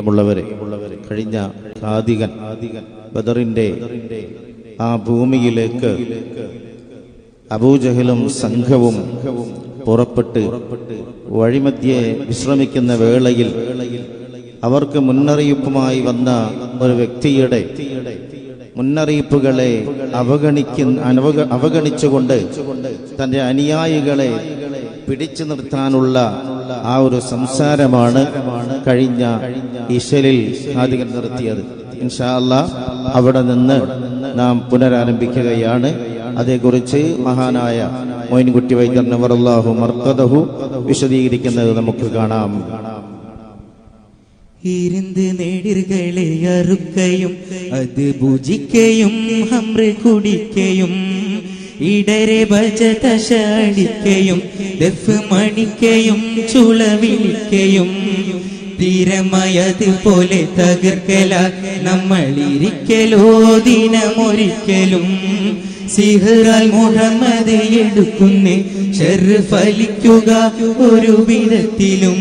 പ്രിയമുള്ളവരെ, കഴിഞ്ഞ ആദികൻ ബദറിന്റെ ആ ഭൂമിയിലേക്ക് അബൂജഹലും സംഘവും പുറപ്പെട്ട് വഴിമധ്യേ വിശ്രമിക്കുന്ന വേളയിൽ അവർക്ക് മുന്നറിയിപ്പുമായി വന്ന ഒരു വ്യക്തിയുടെ മുന്നറിയിപ്പുകളെ അവഗണിച്ചുകൊണ്ട് തന്റെ അനുയായികളെ പിടിച്ചു നിർത്താനുള്ള ആ ഒരു സംസാരമാണ് കഴിഞ്ഞ ഇശലിൽ ആദികൻ നിർത്തിയത്. ഇൻഷാ അല്ലാഹ് അവിടെ നിന്ന് നാം പുനരാരംഭിക്കുകയാണ്. അതേക്കുറിച്ച് മഹാനായ മൊയ്ൻകുട്ടി വൈദ്യർ നവറല്ലാഹു മർക്കദഹു വിശദീകരിക്കുന്നത് നമുക്ക് കാണാം. ഇരുന്ന് നേടിർകളെ അറുക്കയും അത് ഭുജിക്കയും ഹംറ് കുടിക്കയും ഇടരെ ഭജതശ അടിക്കയും ദഫ് മണിക്കയും ചുളവിളിക്കയും തീരമയതുപോലെ തകർക്കല നമ്മളിരിക്കലോ ദിനമൊരിക്കലും സിഹറാൽ മുഹമ്മദ് എടുക്കുന്നേ ഷർഫ് ഫലിക്കുക ഒരു വിധത്തിലും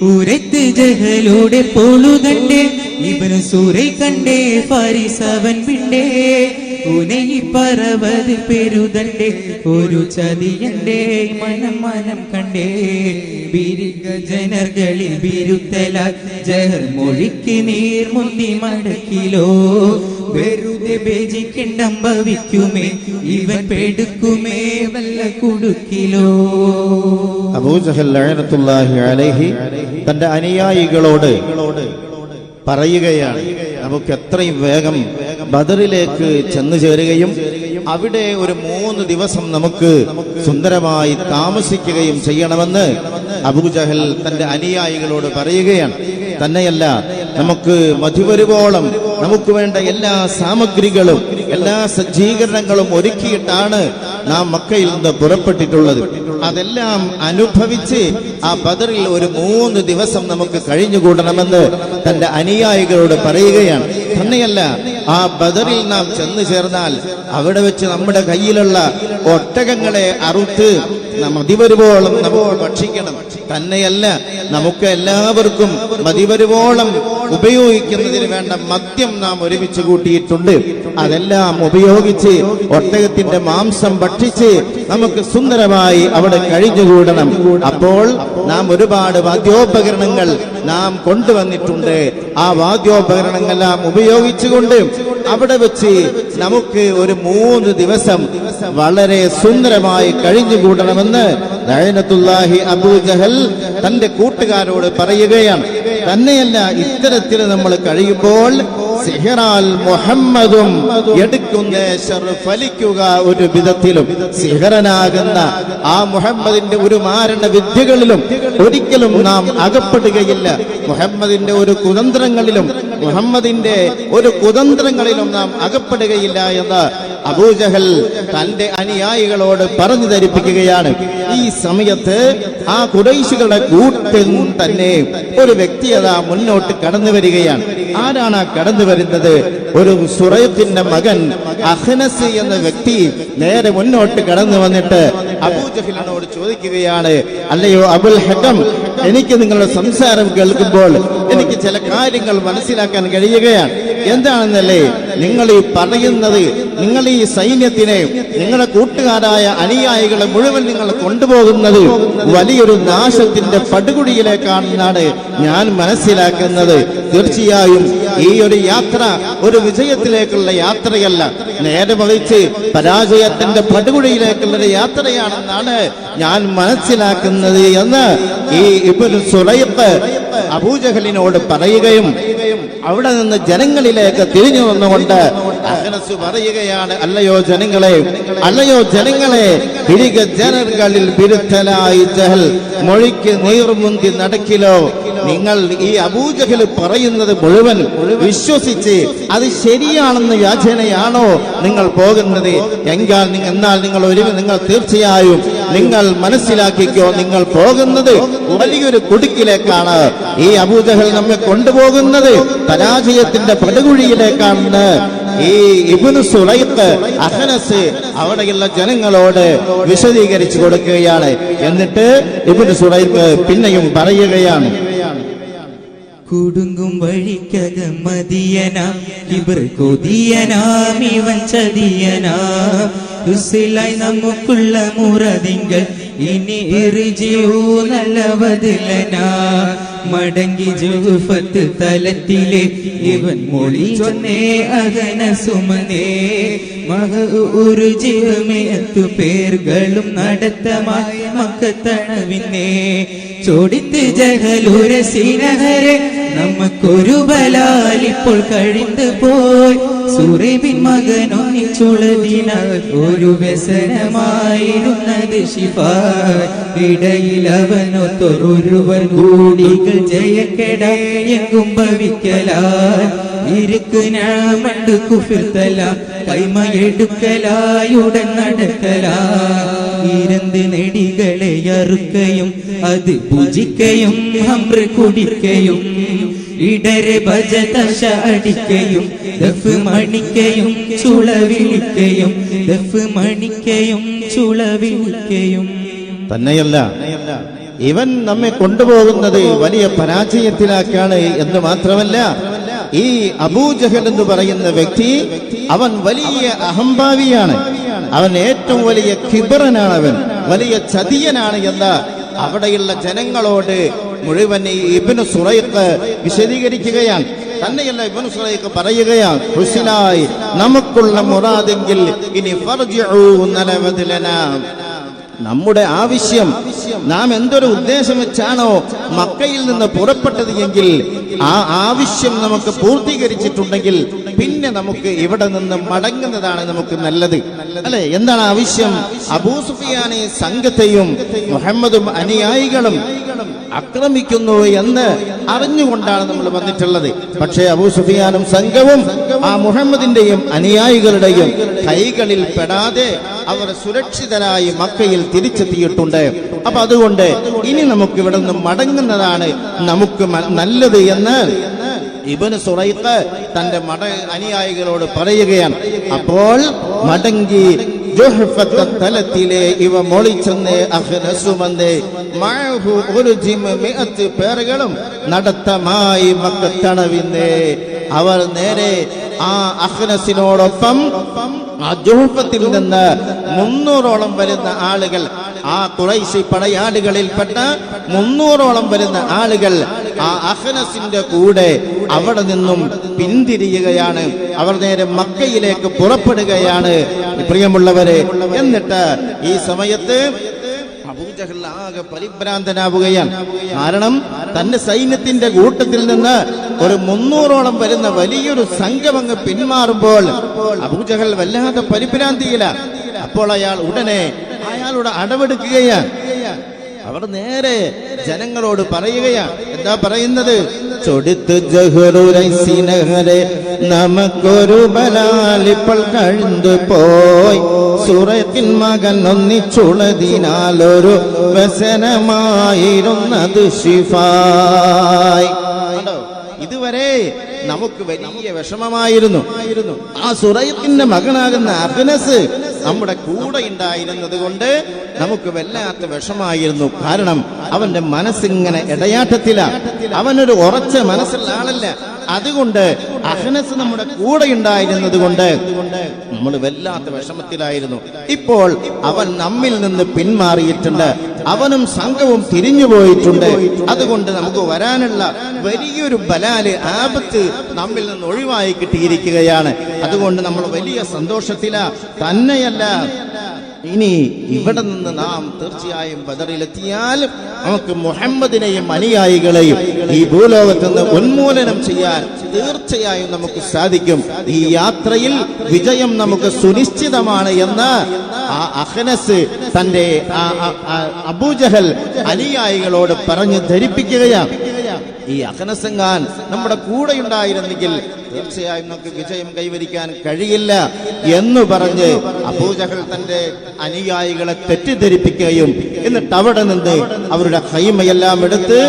ഉരത്ത് ജഹലൂടെ പൊളുകണ്ടേ ഇബ്നു സൂറൈ കണ്ടേ ഫാരിസവൻ പിണ്ടേ ഉനയി പറവത് പെരുതണ്ടേ ഒരു ചതിയണ്ടേ മനം കണ്ടേ ബിരിക ജനർകളിൽ ബിരുത്തല ജഹർ മൊഴിക്ക് നീർ മുന്തി മടക്കിലോ വെറുതെ ബേജിക്കണ്ടംഭവിക്കുമേ ഇവൻ പെടുക്കുമേ വല്ല കുടുക്കിലോ. അബൂജഹൽ ലഅനത്തുല്ലാഹി അലൈഹി തന്റെ അനുയായികളോട് പറയുകയാണ്, നമുക്ക് എത്രയും വേഗം ബദറിലേക്ക് ചെന്നു ചേരുകയും അവിടെ ഒരു 3 ദിവസം നമുക്ക് സുന്ദരമായി താമസിക്കുകയും ചെയ്യണമെന്ന് അബൂജഹൽ തന്റെ അനുയായികളോട് പറയുകയാണ്. തന്നെയല്ല, നമുക്ക് മതിവരുവോളം നമുക്ക് വേണ്ട എല്ലാ സാമഗ്രികളും എല്ലാ സജ്ജീകരണങ്ങളും ഒരുക്കിയിട്ടാണ് നാം മക്കയിൽ നിന്ന് പുറപ്പെട്ടിട്ടുള്ളത്. അതെല്ലാം അനുഭവിച്ച് ആ ബദറിൽ ഒരു 3 ദിവസം നമുക്ക് കഴിഞ്ഞുകൂടണമെന്ന് തന്റെ അനുയായികളോട് പറയുകയാണ്. തന്നെയല്ല, ആ ബദറിൽ നാം ചെന്നു ചേർന്നാൽ അവിടെ വെച്ച് നമ്മുടെ കയ്യിലുള്ള ഒട്ടകങ്ങളെ അറുത്ത് മതിവരുവോളം നമുക്ക് ഭക്ഷിക്കണം. തന്നെയല്ല, നമുക്ക് എല്ലാവർക്കും മതിവരുവോളം ഉപയോഗിക്കുന്നതിന് വേണ്ട മദ്യം നാം ഒരുമിച്ച് കൂട്ടിയിട്ടുണ്ട്. അതെല്ലാം ഉപയോഗിച്ച് ഒട്ടകത്തിന്റെ മാംസം ഭക്ഷിച്ച് നമുക്ക് സുന്ദരമായി അവിടെ കഴിഞ്ഞുകൂടണം. അപ്പോൾ നാം ഒരുപാട് വാദ്യോപകരണങ്ങൾ നാം കൊണ്ടുവന്നിട്ടുണ്ട്. ആ വാദ്യോപകരണങ്ങളെല്ലാം ഉപയോഗിച്ചുകൊണ്ട് അവിടെ വെച്ച് നമുക്ക് ഒരു 3 ദിവസം വളരെ സുന്ദരമായി കഴിഞ്ഞുകൂടണമെന്ന് ലഅനത്തുല്ലാഹി അബൂജഹൽ തന്റെ കൂട്ടുകാരോട് പറയുകയാണ്. തന്നെയല്ല, ഇത്തരത്തിൽ നമ്മൾ കഴിയുമ്പോൾ സിഹറാൽ മുഹമ്മദും എടുക്കുന്ന ഷർഫ് ഫലിക്കുക ഒരു വിധത്തിലും സിഹറനാകുന്ന ആ മുഹമ്മദിന്റെ ഒരു മാരണ വിദ്യകളിലും ഒരിക്കലും നാം അകപ്പെടുകയില്ല. മുഹമ്മദിന്റെ ഒരു കുതന്ത്രങ്ങളിലും നാം അകപ്പെടുകയില്ല എന്ന് അബൂജഹൽ തന്റെ അനുയായികളോട് പറഞ്ഞു ധരിപ്പിക്കുകയാണ്. ഈ സമയത്ത് ആ ഖുറൈശികളുടെ കൂട്ടിൽ തന്നെ ഒരു വ്യക്തി അതാ മുന്നോട്ട് കടന്നു വരികയാണ്. ആരാണ് ആ കടന്നു വരുന്നത്? ഒരു സുറൈഖിന്റെ മകൻ അഖ്നസ് എന്ന വ്യക്തി നേരെ മുന്നോട്ട് കടന്നു വന്നിട്ട് അബൂജഹലിനോട് ചോദിക്കുകയാണ്, അല്ലയോ അബുൽ ഹകം, എനിക്ക് നിങ്ങളുടെ സംസാരം കേൾക്കുമ്പോൾ എനിക്ക് ചില കാര്യങ്ങൾ മനസ്സിലാക്കാൻ കഴിയുകയാണ്. എന്താണെന്നല്ലേ നിങ്ങൾ ഈ പറയുന്നത്? നിങ്ങൾ ഈ സൈന്യത്തിനെ, നിങ്ങളുടെ കൂട്ടുകാരായ അനുയായികളെ മുഴുവൻ നിങ്ങൾ കൊണ്ടുപോകുന്നത് വലിയൊരു നാശത്തിന്റെ പടുകുഴിയിലേക്കാണെന്നാണ് ഞാൻ മനസ്സിലാക്കുന്നത്. തീർച്ചയായും ഈ ഒരു യാത്ര ഒരു വിജയത്തിലേക്കുള്ള യാത്രയല്ല, നേരെ മറിച്ച് പരാജയത്തിന്റെ പടുകുഴിയിലേക്കുള്ള യാത്രയാണെന്നാണ് ഞാൻ മനസ്സിലാക്കുന്നത് എന്ന് ഈ ഇബ്നു സുറൈഖ് അബൂജഹലിനോട് പറയുകയും അവിടെ നിന്ന് ജനങ്ങളിലേക്ക് തിരിഞ്ഞു വന്നുകൊണ്ട് അഖ്നസ് പറയുകയാണ്, അല്ലയോ ജനങ്ങളെ തിരികെ ജനങ്ങളിൽ ബിരുത്തലായി ജഹൽ മൊഴിക്ക് നീർമുന്തി നടക്കിലോ. നിങ്ങൾ ഈ അബൂജഹൽ പറയുന്നത് മുഴുവൻ വിശ്വസിച്ച് അത് ശരിയാണെന്ന് യാചനയാണോ നിങ്ങൾ പോകുന്നത്? എന്നാൽ നിങ്ങൾ തീർച്ചയായും നിങ്ങൾ മനസ്സിലാക്കിക്കോ, നിങ്ങൾ പോകുന്നത് വലിയൊരു കുടുക്കിലേക്കാണ്. ഈ അബൂജഹൽ നമ്മെ കൊണ്ടുപോകുന്നത് പരാജയത്തിന്റെ പടുകുഴിയിലേക്കാണ്. ഈ ഇബ്നു സുറൈഖ് അഖ്നസ് അവിടെയുള്ള ജനങ്ങളോട് വിശദീകരിച്ചു കൊടുക്കുകയാണ്. എന്നിട്ട് ഇബ്നു സുറൈഖ് പിന്നെയും പറയുകയാണ്, കുടുങ്ങും വഴിക്കകം മതിയനാം ഇവർ കൊതിയനാം ഇവൻ ചതിയനാം റുസിലായി നമുക്കുള്ള മുറതിങ്കൾ ഇനി ഇറിജിയൂ നല്ലവതിലനാ മടങ്ങി ജുഫത്ത് തലത്തിലെ ഇവൻ മൊഴി ചൊന്നേ അകന സുമനേ മഹുരുജിമേത്തു പേர்களுം നടത്തമായി മക്കത്തണവിന്നേ ചോടിത്ത് ജഹലൂര സീനഹരെ നമുക്കൊരു ബലാൽ ഇപ്പോൾ കഴിഞ്ഞു പോയി സുറൈബിൻ മകനൊന്നിച്ചുള്ളതിനാൽ ഒരു വ്യസനമായിരുന്നത് ശിഫായ് ഇടയിൽ അവനൊത്തൊരുവർ കൂടികൾ ജയക്കെട എങ്കും ഭവിക്കലാൽ ഇருக்கு ഞാൻ മണ്ട് കുഫിർത്തല കൈമയെടുക്കലായുടൻ നടക്കലാ ഇരന്ത് നെടികളെ അറുക്കയും അത് പൂജിക്കയും ഹംറ് കുടിക്കയും ഇടരെ ഭജതശ അടിക്കയും ദഫ് മണിക്കയും ചുളവിളിക്കയും ദഫ് മണിക്കയും ചുളവിളിക്കയും തന്നെയല്ല ഇവൻ നമ്മെ കൊണ്ടുപോകുന്നത് വലിയ പരാജയത്തിലാക്കാണ് എന്ന് മാത്രമല്ല ഈ അബൂജഹൽ എന്ന് പറയുന്ന വ്യക്തി അവൻ വലിയ അഹംഭാവിയാണ് അവൻ ഏറ്റവും വലിയ കിബറനാണ് അവൻ വലിയ ചതിയനാണ് എന്ന് അവിടെയുള്ള ജനങ്ങളോട് മുഴുവൻ ഇബ്നു സുറൈഖ് വിശദീകരിക്കുകയാണ് തന്നെയല്ല ഇബ്നു സുറൈഖ് പറയുകയാണ് ഹുസ്നായി നമുക്കുള്ള മുറാദെങ്കിൽ ഇനി ഫർജിഉ നലവദിലനാ നമ്മുടെ ആവശ്യം നാം എന്തൊരു ഉദ്ദേശം വെച്ചാണോ മക്കയിൽ നിന്ന് പുറപ്പെട്ടത് എങ്കിൽ ആ ആവശ്യം നമുക്ക് പൂർത്തീകരിച്ചിട്ടുണ്ടെങ്കിൽ പിന്നെ നമുക്ക് ഇവിടെ നിന്ന് മടങ്ങുന്നതാണ് നമുക്ക് നല്ലത് അല്ലെ എന്താണ് ആവശ്യം അബൂ സുഫിയാനെ സംഘത്തെയും മുഹമ്മദും അനുയായികളും ആക്രമിക്കുന്നു എന്ന് അറിഞ്ഞുകൊണ്ടാണ് നമ്മൾ വന്നിട്ടുള്ളത് പക്ഷേ അബൂ സുഫിയാനും സംഘവും ആ മുഹമ്മദിന്റെയും അനുയായികളുടെയും കൈകളിൽ പെടാതെ അവർ സുരക്ഷിതരായി മക്കയിൽ തിരിച്ചെത്തിയിട്ടുണ്ട് അപ്പൊ അതുകൊണ്ട് ഇനി നമുക്ക് ഇവിടെ നിന്ന് മടങ്ങുന്നതാണ് നമുക്ക് നല്ലത് എന്ന് ഇബ്നു സുറൈഖ് തന്റെ അനുയായികളോട് പറയുകയാണ് അപ്പോൾ മടങ്ങി ജുഹ്ഫത്ത് തലത്തിലെ ഇവ മൊളിച്ചെന്ന് അഖ്നസുമന്റെ മഅഹു ഉർജിമ 100 പേരുകളും നടത്തമായി മക്കത്തണവിന്നേ അവർ നേരെ ആ അഖ്നസിനോടൊപ്പം ആ ജുഹ്ഫത്തിൽ നിന്ന് 300ഓളം വരുന്ന ആളുകൾ ആ ഖുറൈശി പടയാളികളിൽപ്പെട്ട 300ഓളം വരുന്ന ആളുകൾ ആ അഖ്നസിന്റെ കൂടെ അവിടെ നിന്നും പിന്തിരിയുകയാണ് അവർ നേരെ മക്കയിലേക്ക് പുറപ്പെടുകയാണ് പ്രിയമുള്ളവരെ എന്നിട്ട് ഈ സമയത്ത് അബൂജഹൽ ആകെ പരിഭ്രാന്തനാവുകയാണ് കാരണം തന്റെ സൈന്യത്തിന്റെ കൂട്ടത്തിൽ നിന്ന് ഒരു 300ഓളം വരുന്ന വലിയൊരു സംഘം അങ്ങ് പിന്മാറുമ്പോൾ അബൂജഹൽ വല്ലാതെ പരിഭ്രാന്തിയില്ല അപ്പോൾ അയാൾ ഉടനെ അയാളുടെ അടവെടുക്കുകയാണ് അവർ നേരെ ജനങ്ങളോട് പറയുകയാണ് എന്താ പറയുന്നത് ചൊടിത്ത് ജഹറുരൈസിനഹരെ നമുക്കൊരു ബലാലിപ്പോൾ കഴിഞ്ഞു പോയി സുറൈഖിൻ മകൻ ഒന്നിച്ചുള്ളതിനാലൊരു വ്യസനമായിരുന്നത് ശിഫായ് ഇതുവരെ നമുക്ക് വലിയ വിഷമമായിരുന്നു ആ സുറൈഖിന്റെ മകനാകുന്ന അഖ്നസ് നമ്മുടെ കൂടെ ഉണ്ടായിരുന്നത് കൊണ്ട് നമുക്ക് വല്ലാത്ത വിഷമായിരുന്നു കാരണം അവന്റെ മനസ്സിങ്ങനെ ഇടയാട്ടത്തില അവനൊരു ഉറച്ച മനസ്സുള്ള ആളല്ല അതുകൊണ്ട് അഖ്നസ് നമ്മുടെ കൂടെ ഉണ്ടായിരുന്നത് കൊണ്ട് നമ്മൾ വല്ലാത്ത വിഷമത്തിലായിരുന്നു ഇപ്പോൾ അവൻ നമ്മിൽ നിന്ന് പിന്മാറിയിട്ടുണ്ട് അവനും സംഘവും തിരിഞ്ഞുപോയിട്ടുണ്ട് അതുകൊണ്ട് നമുക്ക് വരാനുള്ള വലിയൊരു ബലാല് ആപത്ത് നമ്മിൽ നിന്ന് ഒഴിവായി കിട്ടിയിരിക്കുകയാണ് അതുകൊണ്ട് നമ്മൾ വലിയ സന്തോഷത്തിലാ തന്നെയല്ല ഇനി ഇവിടെ നിന്ന് നാം തീർച്ചയായും ബദറിലെത്തിയാൽ നമുക്ക് മുഹമ്മദിനെയും അനുയായികളെയും ഈ ഭൂലോകത്ത് നിന്ന് ഉന്മൂലനം ചെയ്യാൻ തീർച്ചയായും നമുക്ക് സാധിക്കും ഈ യാത്രയിൽ വിജയം നമുക്ക് സുനിശ്ചിതമാണ് എന്ന് ആ അഖ്നസ് തന്റെ അബൂജഹൽ അനുയായികളോട് പറഞ്ഞു ധരിപ്പിക്കുകയാണ് ഈ അഖ്നസെങ്ങാൻ നമ്മുടെ കൂടെ ഉണ്ടായിരുന്നെങ്കിൽ തീർച്ചയായും നമുക്ക് വിജയം കൈവരിക്കാൻ കഴിയില്ല എന്ന് പറഞ്ഞ് അബൂജഹൽ തന്റെ അനുയായികളെ തെറ്റിദ്ധരിപ്പിക്കുകയും എന്നിട്ട് അവിടെ നിന്ന് അവരുടെ ഖൈമയെല്ലാം എടുത്ത്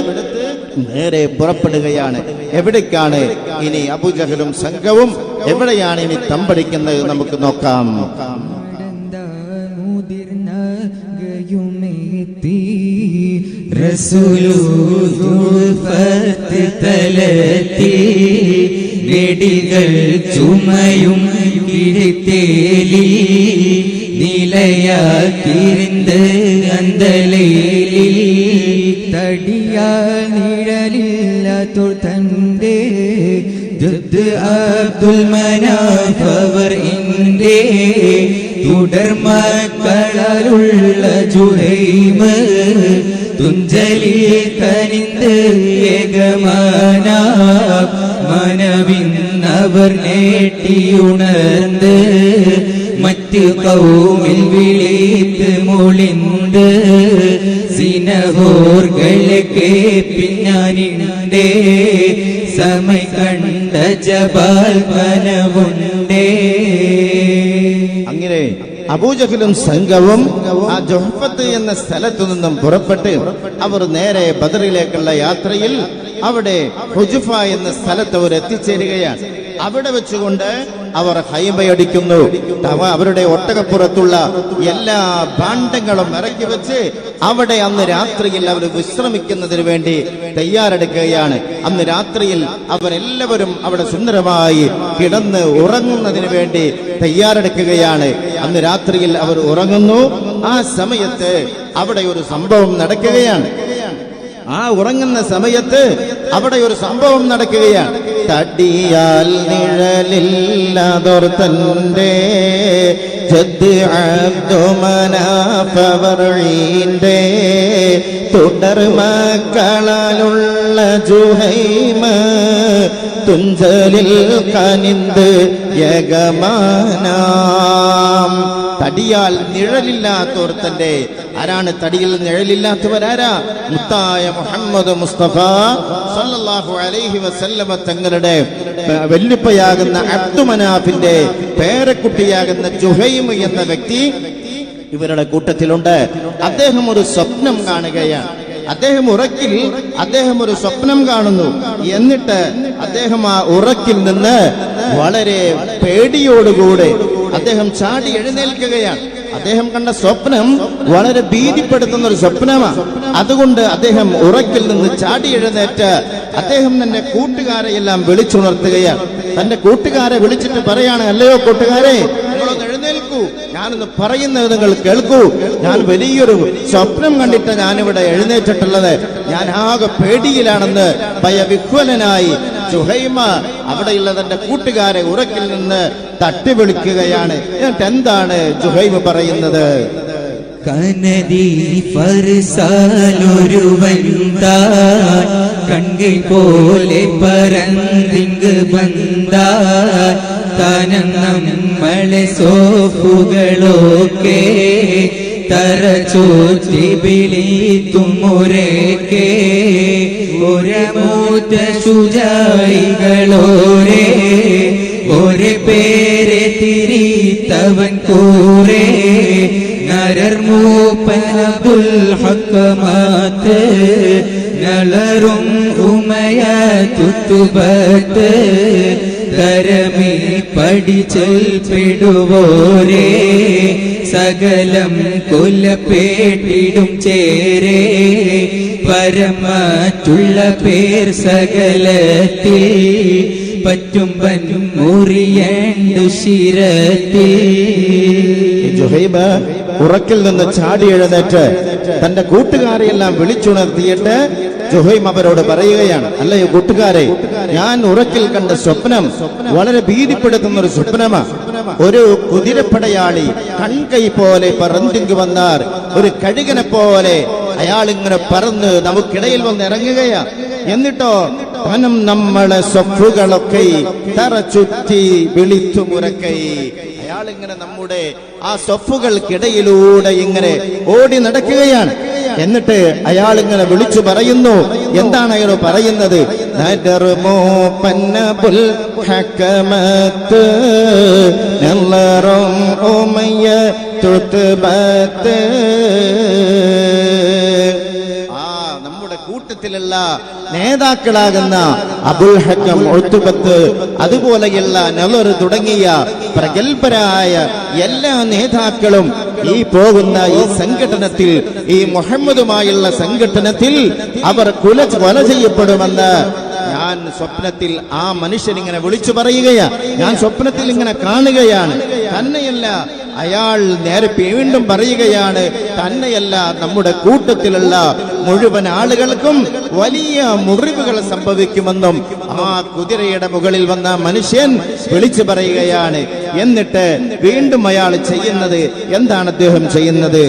നേരെ പുറപ്പെടുകയാണ് എവിടേക്കാണ് ഇനി അബൂജഹലും സംഘവും എവിടെയാണ് ഇനി തമ്പടിക്കുന്നത് നമുക്ക് നോക്കാം റസൂലുൽഫത്ത് തലത്തി വെടികൾ ചുമയും കിഴിത്തേലി നിലയാക്കിരുന്ന് അന്തലേലി തടിയാൽ നിഴലില്ലാത്തോർ തന്റെ ജദ്ദ് അബ്ദുൽ മനാഫ് അവർ ഇന്റെ തുടർമക്കളരുള്ള ജുഹൈമ് തുഞ്ചലിൽ കനിந்து ഏകമാന മനവിന്നവർ നേട്ടിയുണർന്ന് മറ്റ് കൗമിൽ വിളിത്ത് മൊളിന്ത് സിനഹോർകളെ കേപ്പിഞ്ഞാനിണ്ടേ സമയ കണ്ട ജബാൽ മനവുണ്ടേ. അങ്ങനെ അബൂജഹലും സംഘവും ആ ജുഹഫത്ത് എന്ന സ്ഥലത്തു നിന്നും പുറപ്പെട്ട് അവർ നേരെ ബദറിലേക്കുള്ള യാത്രയിൽ അവിടെ ഹുജുഫ എന്ന സ്ഥലത്ത് അവർ എത്തിച്ചേരുകയാണ്. അവിടെ വെച്ചുകൊണ്ട് അവർ ഹൈമയടിക്കുന്നു. അവരുടെ ഒട്ടകപ്പുറത്തുള്ള എല്ലാ ഭാണ്ഡങ്ങളും ഇറക്കി വെച്ച് അവിടെ അന്ന് രാത്രിയിൽ അവർ വിശ്രമിക്കുന്നതിന് വേണ്ടി തയ്യാറെടുക്കുകയാണ്. അന്ന് രാത്രിയിൽ അവരെല്ലാവരും അവിടെ സുന്ദരമായി കിടന്ന് ഉറങ്ങുന്നതിന് വേണ്ടി തയ്യാറെടുക്കുകയാണ്. അന്ന് രാത്രിയിൽ അവർ ഉറങ്ങുന്നു. ആ സമയത്ത് അവിടെ ഒരു സംഭവം നടക്കുകയാണ്. ആ ഉറങ്ങുന്ന സമയത്ത് അവിടെ ഒരു സംഭവം നടക്കുകയാണ്. തടിയാൽ നിഴലില്ലാതോർ തന്റെ ജദ്ദ് അബ്ദു മനാഫ് അവർ ഈന്റെ തുടർമക്കളാലുള്ള ജുഹൈമ് തുഞ്ചലിൽ കനിந்து യഗമാനാം. തടിയാൽ നിഴലില്ലാത്തോർ തന്റെ ആരാണ് തടിയിൽ നിഴലില്ലാത്തവരാരാ? മുത്തായ മുഹമ്മദ് മുസ്തഫ സല്ലല്ലാഹു അലൈഹി വസല്ലമ തങ്ങളുടെ വല്ലിപ്പയാകുന്ന അബ്ദു മനാഫിന്റെ പേരക്കുട്ടിയാകുന്ന ജുഹൈമ് എന്ന വ്യക്തി ഇവരുടെ കൂട്ടത്തിലുണ്ട്. അദ്ദേഹം ഒരു സ്വപ്നം കാണുകയാണ്. അദ്ദേഹം ഉറക്കിൽ ഒരു സ്വപ്നം കാണുന്നു. എന്നിട്ട് അദ്ദേഹം ആ ഉറക്കിൽ നിന്ന് വളരെ പേടിയോടുകൂടെ അദ്ദേഹം ചാടി എഴുന്നേൽക്കുകയാണ്. അദ്ദേഹം കണ്ട സ്വപ്നം വളരെ ഭീതിപ്പെടുത്തുന്ന ഒരു സ്വപ്നമാണ്. അതുകൊണ്ട് അദ്ദേഹം ഉറക്കിൽ നിന്ന് ചാടി എഴുന്നേറ്റ് അദ്ദേഹം തന്റെ കൂട്ടുകാരെ എല്ലാം വിളിച്ചുണർത്തുകയാണ്. തന്റെ കൂട്ടുകാരെ വിളിച്ചിട്ട് പറയാണ്, അല്ലയോ കൂട്ടുകാരെ, നിങ്ങളൊന്ന് എഴുന്നേൽക്കൂ, ഞാനൊന്ന് പറയുന്നത് നിങ്ങൾ കേൾക്കൂ. ഞാൻ വലിയൊരു സ്വപ്നം കണ്ടിട്ട് ഞാനിവിടെ എഴുന്നേറ്റിട്ടുള്ളത്. ഞാൻ ആകെ പേടിയിലാണെന്ന് ഭയവിഹ്വലനായി ജുഹൈമ അവിടെയുള്ള തന്റെ കൂട്ടുകാരെ ഉറക്കിൽ നിന്ന് തട്ടി വിളിക്കുകയാണ്. എന്നിട്ട് എന്താണ് ജുഹൈമ പറയുന്നത്? കനദി ഫർസാലൊരുവൻ കൺകൈ പോലെ പരന്തിങ്ക് ബന്ധാൻ തനം നമ്മളെ സോഫുകളൊക്കെ തറച്ചോറ്റി വിളിത്തുമുരക്കെ ഒരമൂത്ത ശുചായികളോരേ ഒരേ പേരെ തിരിത്തവൻ കൂരേ നരർ മൂപ്പൻ അബ്ദുൽ ഹക്കമാത്ത് നളറും ഉമയ തുത്തുബത്ത് തരമി പഠിച്ചൽപ്പെടുവോരേ സകലം കൊല്ലപ്പെട്ടിടും ചേരേ പരമാറ്റുള്ള പേർ സകലത്തിൽ പറ്റും പറ്റും മുറിയേണ്ടു ശിരത്തിൽ. ജുഹൈബ് ഉറക്കിൽ നിന്ന് ചാടി എഴുന്നേറ്റ് തന്റെ കൂട്ടുകാരെയെല്ലാം വിളിച്ചുണർത്തിയിട്ട് ജുഹൈം അവരോട് പറയുകയാണ്, അല്ലയോ കൂട്ടുകാരെ, ഞാൻ ഉറക്കിൽ കണ്ട സ്വപ്നം വളരെ ഭീതിപ്പെടുത്തുന്ന ഒരു സ്വപ്നമാണ്. ഒരു കുതിരപ്പടയാളി കൺകൈ പോലെ പറന്തിങ്ക് വന്നാർ, ഒരു കഴുകനെ പോലെ അയാൾ ഇങ്ങനെ പറന്ന് നമുക്കിടയിൽ വന്ന് ഇറങ്ങുകയാണ്. എന്നിട്ടോ പനം നമ്മളെ സ്വപ്പുകളൊക്കെ തറ ചുറ്റി വിളിച്ചു മുരക്കൈ. അയാൾ ഇങ്ങനെ നമ്മുടെ ആ സ്വപ്പുകൾക്കിടയിലൂടെ ഇങ്ങനെ ഓടി നടക്കുകയാണ്. എന്നിട്ട് അയാൾ ഇങ്ങനെ വിളിച്ചു പറയുന്നു. എന്താണ് അയാൾ പറയുന്നത്? നമ്മുടെ കൂട്ടത്തിലുള്ള നേതാക്കളാകുന്ന അബുൽ ഹക്കം ഉത്ബത്ത്, അതുപോലെയുള്ള നളർ തുടങ്ങിയ പ്രഗത്ഭരായ എല്ലാ നേതാക്കളും ഈ പോകുന്ന ഈ സംഘടനത്തിൽ, ഈ മുഹമ്മദുമായുള്ള സംഘടനത്തിൽ അവർ കൊല ചെയ്യപ്പെടുമെന്ന് ഞാൻ സ്വപ്നത്തിൽ ആ മനുഷ്യൻ ഇങ്ങനെ വിളിച്ചു പറയുകയാ. ഞാൻ സ്വപ്നത്തിൽ ഇങ്ങനെ കാണുകയാണ്. തന്നെയല്ല, അയാൾ നേരെ വീണ്ടും പറയുകയാണ്, തന്നെയല്ല നമ്മുടെ കൂട്ടത്തിലുള്ള മുഴുവൻ ആളുകൾക്കും വലിയ മുറിവുകൾ സംഭവിക്കുമെന്നും ആ കുതിരയുടെ മുകളിൽ വന്ന മനുഷ്യൻ വിളിച്ചു പറയുകയാണ്. എന്നിട്ട് വീണ്ടും അയാൾ ചെയ്യുന്നത് എന്താണ്? അദ്ദേഹം ചെയ്യുന്നത്,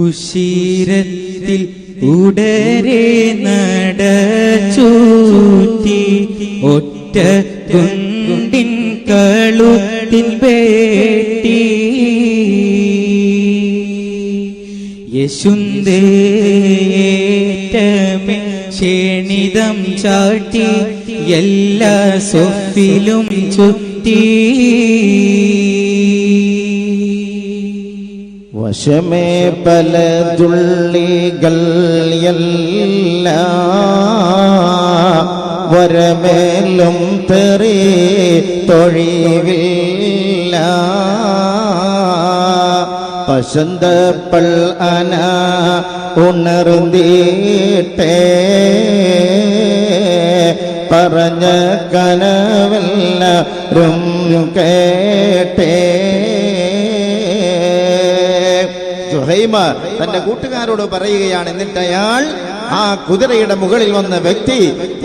ഉശീരത്തിൽ ഉടരെ നടച്ചൂറ്റി ഒറ്റ കുണ്ടിൻ കളുത്തിൻ വേട്ടി യശുന്തേറ്റമേ ക്ഷണിതം ചാട്ടി എല്ലാ സൊഫിലും ചുറ്റി വശമേ പലതുള്ളികൾ എല്ലാം വരമേലും തെറി തൊഴിവില്ല പശന്തപ്പൾ അന ഉണർന്നീട്ടേ പറഞ്ഞ കനവെല്ലാരും കേട്ടേ. ജുഹൈമ തന്റെ കൂട്ടുകാരോട് പറയുകയാണ്. എന്നിട്ട് അയാൾ ആ കുതിരയുടെ മുകളിൽ വന്ന വ്യക്തി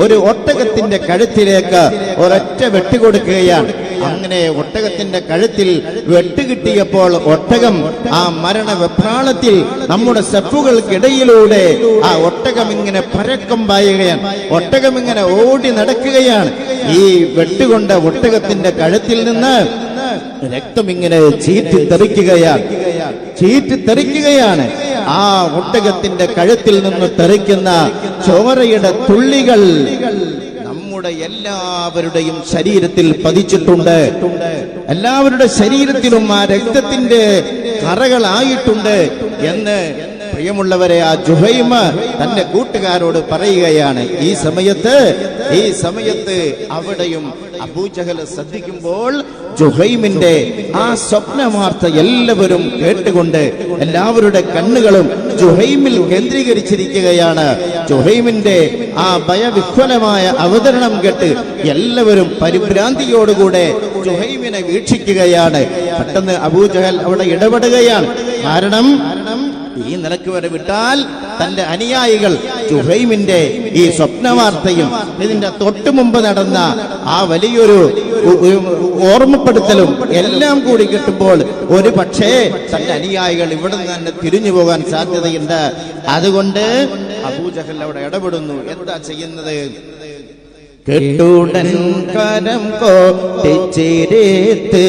ഒരു ഒട്ടകത്തിന്റെ കഴുത്തിലേക്ക് ഒരൊറ്റ വെട്ടുകൊടുക്കുകയാണ്. അങ്ങനെ ഒട്ടകത്തിന്റെ കഴുത്തിൽ വെട്ടുകിട്ടിയപ്പോൾ ഒട്ടകം ആ മരണ വെപ്രാളത്തിൽ നമ്മുടെ സഫുകൾക്കിടയിലൂടെ ആ ഒട്ടകം ഇങ്ങനെ പരക്കം പായുകയാണ്. ഒട്ടകം ഇങ്ങനെ ഓടി നടക്കുകയാണ്. ഈ വെട്ടുകൊണ്ട ഒട്ടകത്തിന്റെ കഴുത്തിൽ നിന്ന് രക്തം ഇങ്ങനെ ചീറ്റിത്തെറിക്കുകയാണ്. ആ ഒട്ടകത്തിന്റെ കഴുത്തിൽ നിന്ന് തെറിക്കുന്ന ചോരയുടെ തുള്ളികൾ നമ്മുടെ എല്ലാവരുടെയും ശരീരത്തിൽ പതിച്ചിട്ടുണ്ട്. എല്ലാവരുടെ ശരീരത്തിലും ആ രക്തത്തിന്റെ കറകളായിട്ടുണ്ട് എന്ന് പ്രിയമുള്ളവരെ ആ ജുഹൈമ തന്റെ കൂട്ടുകാരോട് പറയുകയാണ്. ഈ സമയത്ത് അവിടെയും അബൂജഹൽ ശ്രദ്ധിക്കുമ്പോൾ ജുഹൈമിന്റെ ആ സ്വപ്നവാർത്ത എല്ലാവരും കേട്ടുകൊണ്ട് എല്ലാവരുടെ കണ്ണുകളും ജുഹൈമിൽ കേന്ദ്രീകരിച്ചിരിക്കുകയാണ്. ജുഹൈമിന്റെ ആ ഭയവിഹ്വലമായ അവതരണം കേട്ട് എല്ലാവരും പരിഭ്രാന്തിയോടുകൂടെ ജുഹൈമിനെ വീക്ഷിക്കുകയാണ്. പെട്ടെന്ന് അബൂജഹൽ അവിടെ ഇടപെടുകയാണ്. കാരണം ഈ നിലക്ക് വരെ വിട്ടാൽ തന്റെ അനുയായികൾ ജുഹൈമിന്റെ ഈ സ്വപ്നവാർത്തയും ഇതിന്റെ തൊട്ടു മുമ്പ് നടന്ന ആ വലിയൊരു ഓർമ്മപ്പെടുത്തലും എല്ലാം കൂടി കിട്ടുമ്പോൾ ഒരു പക്ഷേ തന്റെ അനുയായികൾ ഇവിടെ നിന്ന് തന്നെ തിരിഞ്ഞു പോകാൻ സാധ്യതയുണ്ട്. അതുകൊണ്ട് അബൂജഹൽ അവിടെ ഇടപെടുന്നു. എന്താ ചെയ്യുന്നത്? കെട്ടുടൻ കരം കോട്ടിച്ചിരേത്ത്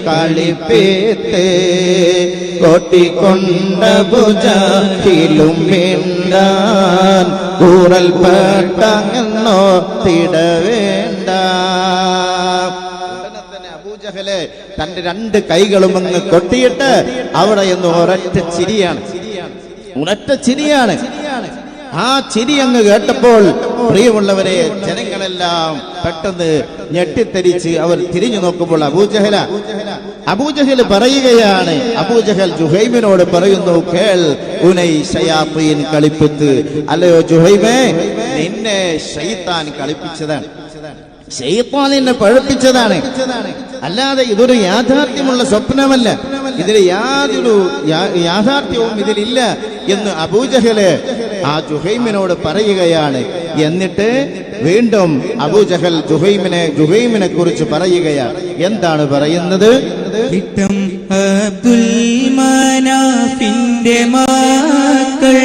കളിപ്പേത്ത് കൊട്ടിക്കൊണ്ട ഭുജത്തിലും വേണ്ടാൻ കൂറൽ പെട്ടങ്ങെന്നോ തിടവേണ്ട. അബൂജഹല് തന്റെ രണ്ട് കൈകളും അങ്ങ് കൊട്ടിയിട്ട് അവിടെ നിന്ന് ഒരൊറ്റ ചിരിയാണ്. ആ ചിരി അങ്ങ് കേട്ടപ്പോൾ പ്രിയമുള്ളവരെ ജനങ്ങളെല്ലാം പെട്ടെന്ന് ഞെട്ടിത്തെരിച്ച് അവർ തിരിഞ്ഞു നോക്കുമ്പോൾ അബൂജഹൽ പറയുകയാണ്. അബൂജഹൽ ജുഹൈമിനോട് പറയുന്നു, കേൾ ഉനൈ ശയാത്തീൻ കളിപ്പിത്ത്. അല്ലയോ ജുഹൈമേ, നിന്നെ ശൈത്താൻ കളിപ്പിച്ചതാണ്, ശൈത്താൻ നിന്നെ പഴപ്പിച്ചതാണ്, അല്ലാതെ ഇതൊരു യാഥാർത്ഥ്യമുള്ള സ്വപ്നമല്ല, ഇതിൽ യാതൊരു യാഥാർത്ഥ്യവും ഇതിലില്ല എന്ന് അബൂജഹല് ആ ജുഹൈമിനോട് പറയുകയാണ്. എന്നിട്ട് വീണ്ടും അബൂജഹൽ ജുഹൈമിനെ കുറിച്ച് പറയുകയാണ്. എന്താണ് പറയുന്നത്? അബ്ദുൽ മനാഫിന്റെ മക്കൾ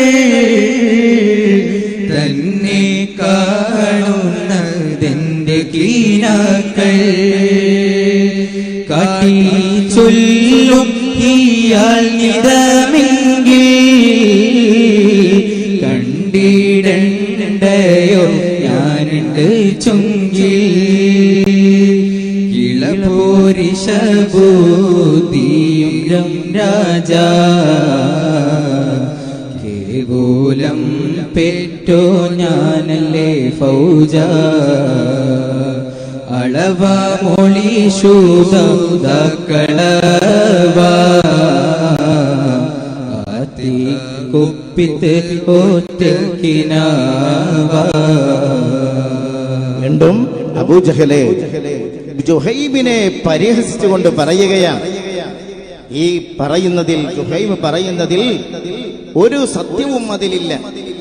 തന്നെ കാണുന്നതെന്റെ കീനാക്കൾ കാട്ടി ചൊല്ലും ഇയാൾ നിതമെങ്കിൽ കണ്ടിടണ്ടയോ ഞാനുണ്ട് ചൊങ്കിൽ കിളപോരിശബൂതിയും രാജാ പെറ്റോ ഞാനല്ലേ ഫൗജ അളവ മൊഴി ശൂതകളവ ആത്തി കുപ്പിത്ത് ഒറ്റക്കിനാവ. വീണ്ടും അബൂജഹലെ ജുഹൈബിനെ പരിഹസിച്ചുകൊണ്ട് പറയുകയാണ്. ഈ പറയുന്നതിൽ ജുഹൈബ് പറയുന്നതിൽ ഒരു സത്യവും അതിലില്ല.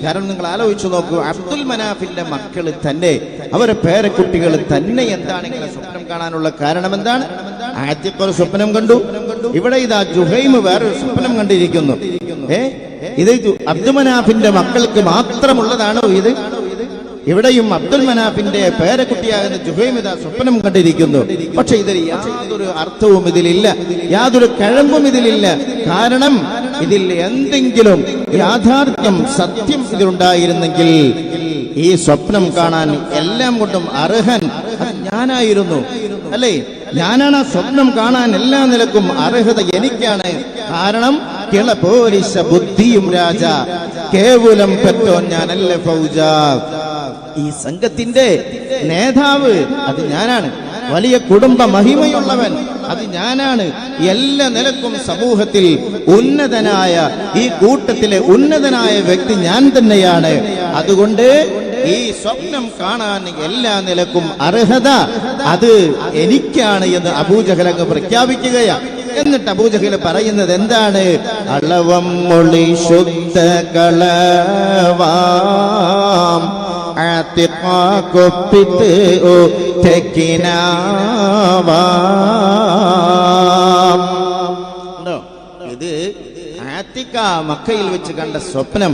കാരണം നിങ്ങൾ ആലോചിച്ചു നോക്കൂ, അബ്ദുൽ മനാഫിന്റെ മക്കൾ തന്നെ, അവരെ പേരക്കുട്ടികൾ തന്നെ എന്താണ് ഇങ്ങനെ സ്വപ്നം കാണാനുള്ള കാരണം? എന്താണ്? ആദ്യത്തെ ഒരു സ്വപ്നം കണ്ടു, ഇവിടെ ഇതാ ജുഹൈം വേറൊരു സ്വപ്നം കണ്ടിരിക്കുന്നു. ഇത് അബ്ദുൽ മനാഫിന്റെ മക്കൾക്ക് മാത്രമുള്ളതാണോ ഇത്? ഇവിടെയും അബ്ദുൽ മനാഫിന്റെ പേരക്കുട്ടിയാകുന്ന ജുഹൈം ഇതാ സ്വപ്നം കണ്ടിരിക്കുന്നു. പക്ഷെ ഇതിൽ യാതൊരു അർത്ഥവും ഇതിലില്ല, യാതൊരു കഴമ്പും ഇതിലില്ല. കാരണം ഇതിൽ എന്തെങ്കിലും യാഥാർത്ഥ്യം, സത്യം ഇതിലുണ്ടായിരുന്നെങ്കിൽ ഈ സ്വപ്നം കാണാൻ എല്ലാം കൊണ്ടും അർഹൻ ഞാനായിരുന്നു, അല്ലേ? ഞാനാണ് ആ സ്വപ്നം കാണാൻ എല്ലാ നിലക്കും അർഹത എനിക്കാണ്. കാരണം കിളപോലിശ ബുദ്ധിയും രാജ, കേവലം പെറ്റോൻ ഞാനല്ല ഫൗജ. ഈ സംഘത്തിന്റെ നേതാവ് അത് ഞാനാണ്, വലിയ കുടുംബ മഹിമയുള്ളവൻ അത് ഞാനാണ്. എല്ലാ നിലക്കും സമൂഹത്തിൽ ഉന്നതനായ, ഈ കൂട്ടത്തിലെ ഉന്നതനായ വ്യക്തി ഞാൻ തന്നെയാണ്. അതുകൊണ്ട് ഈ സ്വപ്നം കാണാൻ എല്ലാ നിലക്കും അർഹത അത് എനിക്കാണ് എന്ന് അബൂജഹൽ അങ്ങ് പ്രഖ്യാപിക്കുകയാണ്. എന്നിട്ട് അബൂജഹൽ പറയുന്നത് എന്താണ്? അളവം മൊഴി ശുദ്ധ കളവാം ആത്തിഖാകുപ്പിത്ത് ഒറ്റക്കിനാവാം. ഇത് ആത്തിഖ മക്കയിൽ വെച്ച് കണ്ട സ്വപ്നം,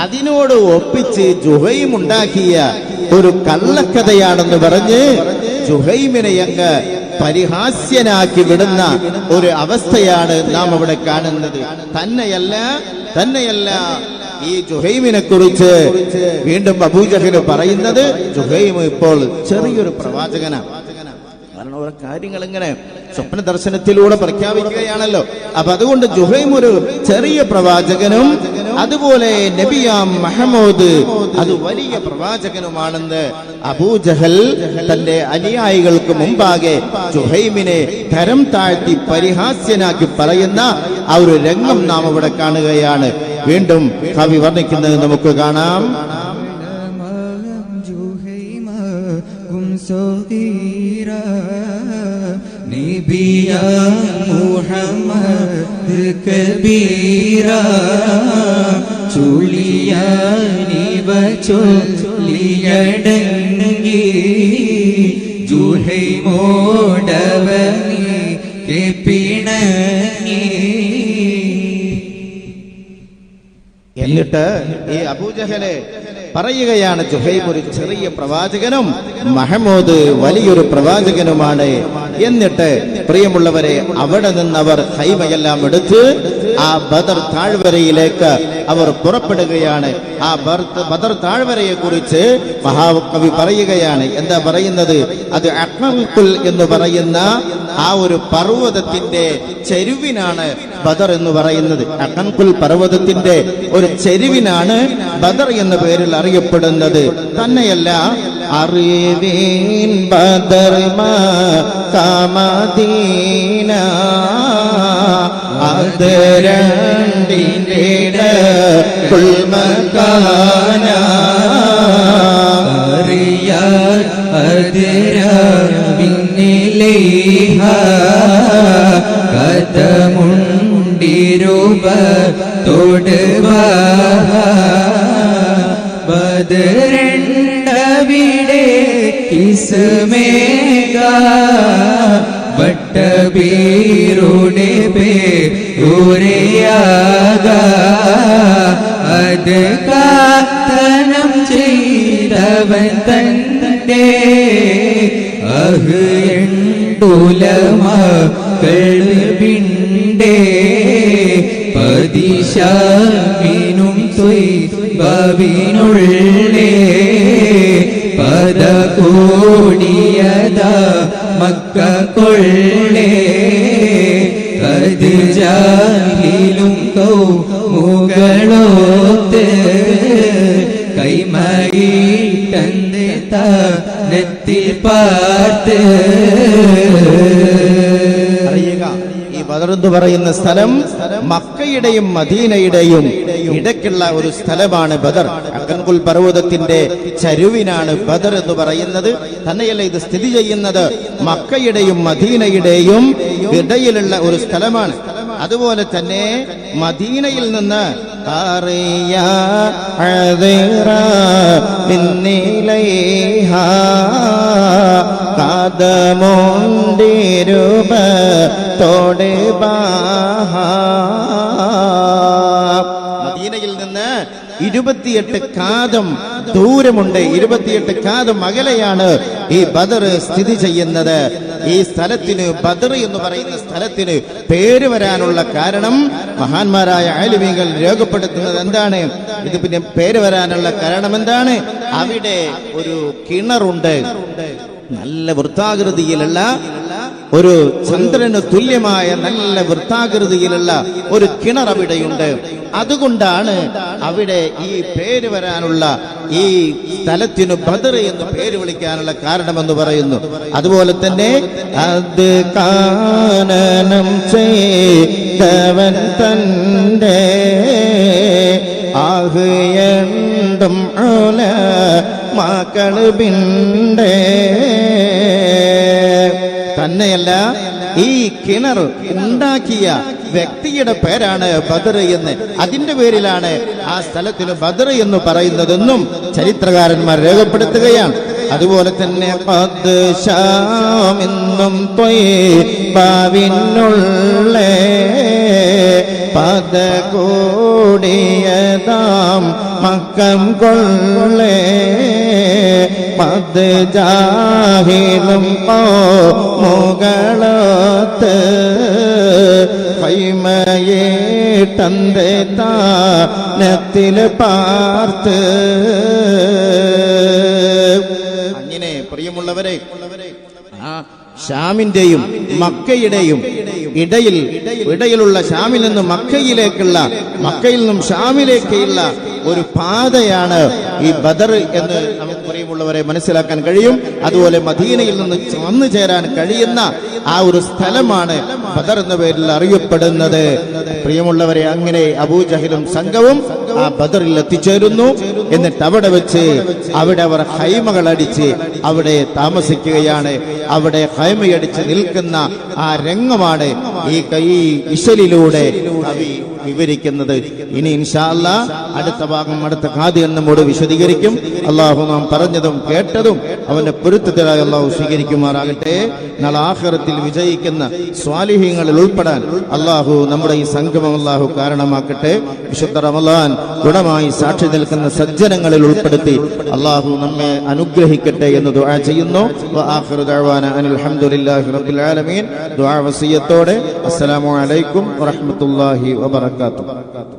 അതിനോട് ഒപ്പിച്ച് ജുഹൈം ഉണ്ടാക്കിയ ഒരു കള്ളക്കഥയാണെന്ന് പറഞ്ഞ് ജുഹൈമിനെ അങ്ങ് പരിഹാസ്യനാക്കി വിടുന്ന ഒരു അവസ്ഥയാണ് നാം അവിടെ കാണുന്നത്. തന്നെയല്ല ഈ ജുഹൈമിനെ കുറിച്ച് വീണ്ടും അബൂജഹൽ പറയുന്നത്, ജുഹൈം ഇപ്പോൾ ചെറിയൊരു പ്രവാചകനാണ്. കാരണം ഓരോ കാര്യങ്ങൾ ഇങ്ങനെ സ്വപ്ന ദർശനത്തിലൂടെ പ്രഖ്യാപിക്കുകയാണല്ലോ. അപ്പൊ അതുകൊണ്ട് ജുഹൈം ഒരു ചെറിയ പ്രവാചകനും അതുപോലെ നബിയാം മുഹമ്മദ് അത് വലിയ പ്രവാചകനുമാണെന്ന് അബൂജഹൽ തന്റെ അനുയായികൾക്ക് മുമ്പാകെ ജുഹൈമിനെ തരം താഴ്ത്തി പരിഹാസ്യനാക്കി പറയുന്ന ആ ഒരു രംഗം നാം ഇവിടെ കാണുകയാണ്. വീണ്ടും കവി വർണ്ണിക്കുന്നത് നമുക്ക് കാണാം. നബിയാ മുഹമ്മദ് കബീര ചുളിയാനിവ ചൊല്ലിയടങ്ങി ജുഹൈമോടവനി പിണങ്ങി. എന്നിട്ട് ഈ അബൂജഹലെ പറയുകയാണ്, ജുഹൈം ഒരു ചെറിയ പ്രവാചകനും മഹമ്മൂദ് വലിയൊരു പ്രവാചകനുമാണ്. എന്നിട്ട് പ്രിയമുള്ളവരെ, അവിടെ നിന്നവർ ഹൈമയെല്ലാം എടുത്ത് ആ ബദർ താഴ്വരയിലേക്ക് അവർ പുറപ്പെടുകയാണ്. ആ ബദർ താഴ്വരയെ കുറിച്ച് മഹാകവി പറയുകയാണ്. എന്താ പറയുന്നത്? അത് അഖ്നഖുൽ എന്ന് പറയുന്ന ആ ഒരു പർവ്വതത്തിന്റെ ചെരുവിനാണ് ബദർ എന്ന് പറയുന്നത്. അഖ്നഖുൽ പർവ്വതത്തിന്റെ ഒരു ചെരുവിനാണ് ബദർ എന്ന പേരിൽ അറിയപ്പെടുന്നത്. തന്നെയല്ല, അറിവീൻ ബദർ മദീന അതരണ്ടിന്റെ കുൽമകാന അറിയാ അതിരവിന്നിലേഹ കഥമുണ്ടിരുപ തൊടുവ ബദരണ്ടവിടെ കിസ്മേക വട്ടബീരുടെ പേരുരയാക അത് കാത്തനം ചെയ്തവൻ തന്റെ അഹ്യണ്ടുലമക്കളുടെ പതിശാമിനും തൊയ്ബവിനുള്ളേ പദ കോടിയത മക്ക കൊള്ളേ അത് ജാഹിലും കൗമുകളോത്ത് ഖൈമയിട്ടന്ത് താനത്തിൽ പാർത്ത്. അറിയുക, ഈ ബദർ എന്ന് പറയുന്ന സ്ഥലം മക്കയുടെയും മദീനയുടെയും ഇടയ്ക്കുള്ള ഒരു സ്ഥലമാണ് ബദർ. അക്കൻകുൽ പർവ്വതത്തിന്റെ ചരുവിനാണ് ബദർ എന്ന് പറയുന്നത്. തന്നെയല്ല, ഇത് സ്ഥിതി ചെയ്യുന്നത് മക്കയുടെയും മദീനയുടെയും ഇടയിലുള്ള ഒരു സ്ഥലമാണ്. അതുപോലെ തന്നെ മദീനയിൽ നിന്ന് മദീനയിൽ നിന്ന് 28 കാതം ദൂരമുണ്ട്, 28 കാതം അകലെയാണ് ഈ ബദർ സ്ഥിതി ചെയ്യുന്നത്. ഈ സ്ഥലത്തിന് ബദർ എന്ന് പറയുന്ന സ്ഥലത്തിന് പേര് വരാനുള്ള കാരണം മഹാന്മാരായ ആലിമീങ്ങൾ രേഖപ്പെടുത്തുന്നത് എന്താണ്? ഇത് പിന്നെ പേര് വരാനുള്ള കാരണം എന്താണ്? അവിടെ ഒരു കിണറുണ്ട്, നല്ല വൃത്താകൃതിയിലുള്ള ഒരു ചന്ദ്രന് തുല്യമായ നല്ല വൃത്താകൃതിയിലുള്ള ഒരു കിണർ അവിടെയുണ്ട്. അതുകൊണ്ടാണ് അവിടെ ഈ പേര് വരാനുള്ള, ഈ സ്ഥലത്തിന് ബദർ എന്ന് പേര് വിളിക്കാനുള്ള കാരണമെന്ന് പറയുന്നു. അതുപോലെ തന്നെ അത് കാനനം ചെയ്തവൻ തന്റെ ആഹ്യണ്ടും മക്കള് ബിണ്ടേ. തന്നെയല്ല, ഈ കിണർ ഉണ്ടാക്കിയ വ്യക്തിയുടെ പേരാണ് ബദർ എന്ന്. അതിന്റെ പേരിലാണ് ആ സ്ഥലത്തിന് ബദർ എന്ന് പറയുന്നതെന്നും ചരിത്രകാരന്മാർ രേഖപ്പെടുത്തുകയാണ്. അതുപോലെ തന്നെ പദ്ശാമെന്നും ത്വയ്ബാവിനുള്ളേ പദകൂടിയതാം മക്കം കൊള്ളേ പദ് ജാഹിലും മുകളത്ത് കൈമയേട്ടന്റെ താനത്തിൽ പാർത്ത്. അങ്ങനെ പ്രിയമുള്ളവരെ, ആ ഷാമിന്റെയും മക്കയുടെയും ഇടയിലുള്ള ഷാമിൽ നിന്നും മക്കയിലേക്കുള്ള, മക്കയിൽ നിന്നും ഷാമിലേക്കുള്ള ഒരു പാതയാണ് ഈ ബദർ എന്ന് നമുക്ക് പ്രിയമുള്ളവരെ മനസ്സിലാക്കാൻ കഴിയും. അതുപോലെ മദീനയിൽ നിന്ന് വന്നു ചേരാൻ കഴിയുന്ന ആ ഒരു സ്ഥലമാണ് ബദർ എന്ന പേരിൽ അറിയപ്പെടുന്നത്. പ്രിയമുള്ളവരെ, അങ്ങനെ അബൂജഹലും സംഘവും ആ ബദറിൽ എത്തിച്ചേരുന്നു. എന്നിട്ട് അവിടെ വെച്ച് അവിടെ അവർ ഹൈമകൾ അടിച്ച് അവിടെ താമസിക്കുകയാണ്. അവിടെ ഹൈമയടിച്ച് നിൽക്കുന്ന ആ രംഗമാണ് ഈ ഇശലിലൂടെ കവി വിവരിക്കുന്നത്. ഇനി ഇൻഷാ അല്ലാഹ് അടുത്ത ഭാഗം അടുത്ത ഖാദിയൻ നമ്മോട് വിശദീകരിക്കും. അള്ളാഹു നാം പറഞ്ഞതും കേട്ടതും അവന്റെ പൊരുത്തത്തിലായി അള്ളാഹു സ്വീകരിക്കുമാറാകട്ടെ. നാളെ ആഖിറത്തിൽ വിജയിക്കുന്ന സ്വാലിഹീങ്ങളിൽ ഉൾപ്പെടാൻ അള്ളാഹു നമ്മുടെ ഈ സംഗമം അള്ളാഹു കാരണമാക്കട്ടെ. വിശുദ്ധ റമളാൻ ഗുണമായി സാക്ഷി നിൽക്കുന്ന സജ്ജനങ്ങളിൽ ഉൾപ്പെടുത്തി അള്ളാഹു നമ്മെ അനുഗ്രഹിക്കട്ടെ എന്ന് ദുആ ചെയ്യുന്നു. വആഖിറു ദഅവാന അനിൽ ഹംദുലില്ലാഹി റബ്ബിൽ ആലമീൻ. ദുആ വസിയത്തോടെ അസ്സലാമു അലൈക്കും വറഹ്മത്തുള്ളാഹി വബറകാതുഹു.